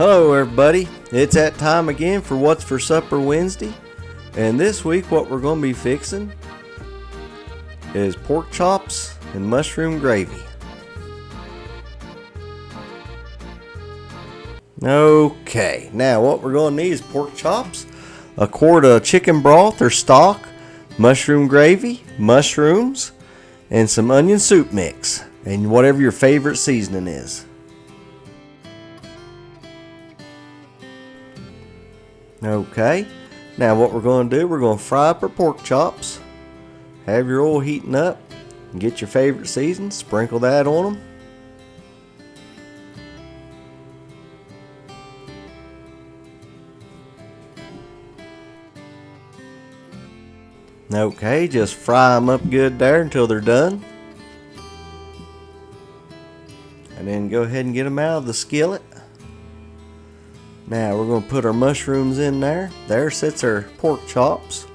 Hello everybody, it's that time again for What's for Supper Wednesday, and this week what we're going to be fixing is pork chops and mushroom gravy. Okay, now what we're going to need is pork chops, a quart of chicken broth or stock, mushroom gravy, mushrooms, and some onion soup mix, and whatever your favorite seasoning is. Okay, now what we're going to do, we're going to fry up our pork chops, have your oil heating up, and get your favorite season, sprinkle that on them. Okay, just fry them up good there until they're done. And then go ahead and get them out of the skillet. Now we're going to put our mushrooms in there. There sits our pork chops.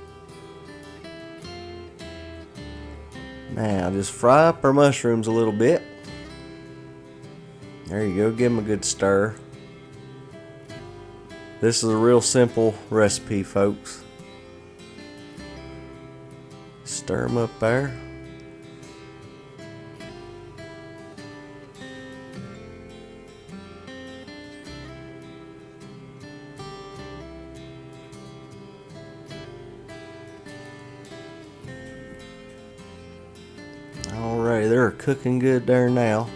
Now just fry up our mushrooms a little bit. There you go, give them a good stir. This is a real simple recipe, folks. Stir them up there. Alright, they're cooking good there now.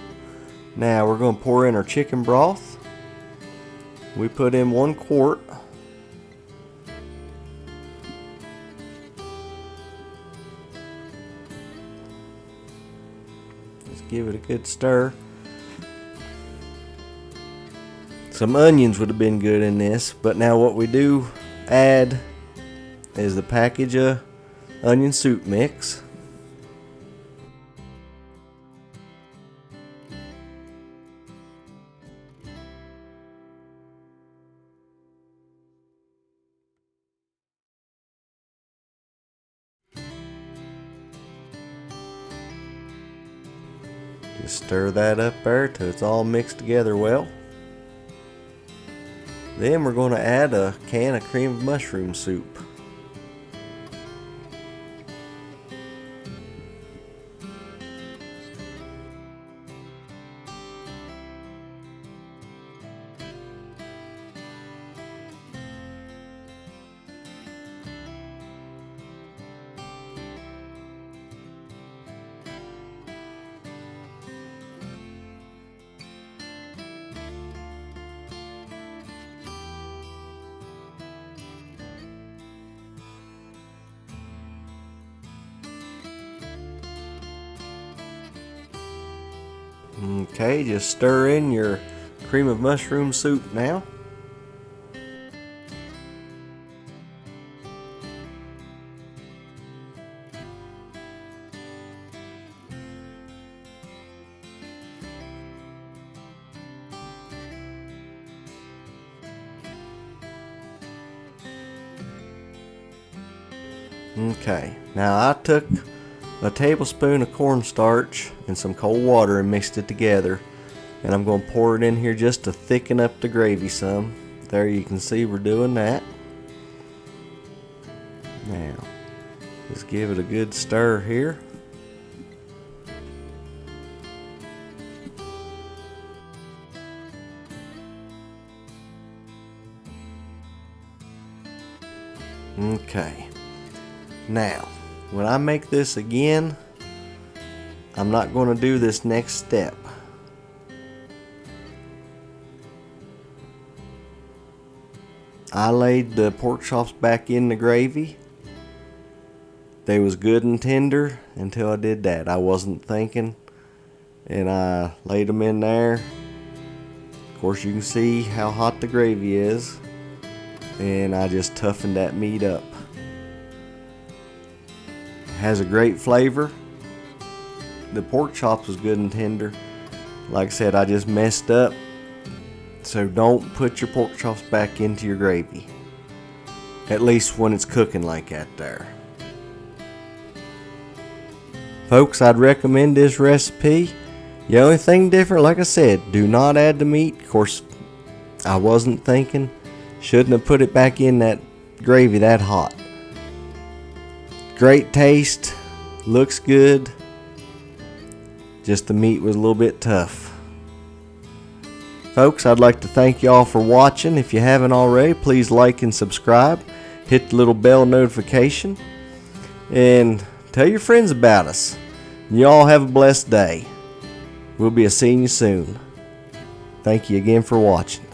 Now we're going to pour in our chicken broth. We put in 1 quart. Just give it a good stir. Some onions would have been good in this, but now what we do add is the package of onion soup mix. Just stir that up there till it's all mixed together well. Then we're going to add a can of cream of mushroom soup. Okay, just stir in your cream of mushroom soup now. Okay, now I took a tablespoon of cornstarch and some cold water and mixed it together, and I'm going to pour it in here just to thicken up the gravy some. There you can see we're doing that. Now just give it a good stir here. Okay, now when I make this again, I'm not going to do this next step. I laid the pork chops back in the gravy. They was good and tender until I did that. I wasn't thinking, and I laid them in there. Of course you can see how hot the gravy is, and I just toughened that meat up. Has a great flavor. The pork chops was good and tender. Like I said, I just messed up. So don't put your pork chops back into your gravy. At least when it's cooking like that there. Folks, I'd recommend this recipe. The only thing different, like I said, do not add the meat. Of course, I wasn't thinking. Shouldn't have put it back in that gravy that hot. Great taste. Looks good. Just the meat was a little bit tough. Folks, I'd like to thank y'all for watching. If you haven't already, please like and subscribe. Hit the little bell notification. And tell your friends about us. Y'all have a blessed day. We'll be seeing you soon. Thank you again for watching.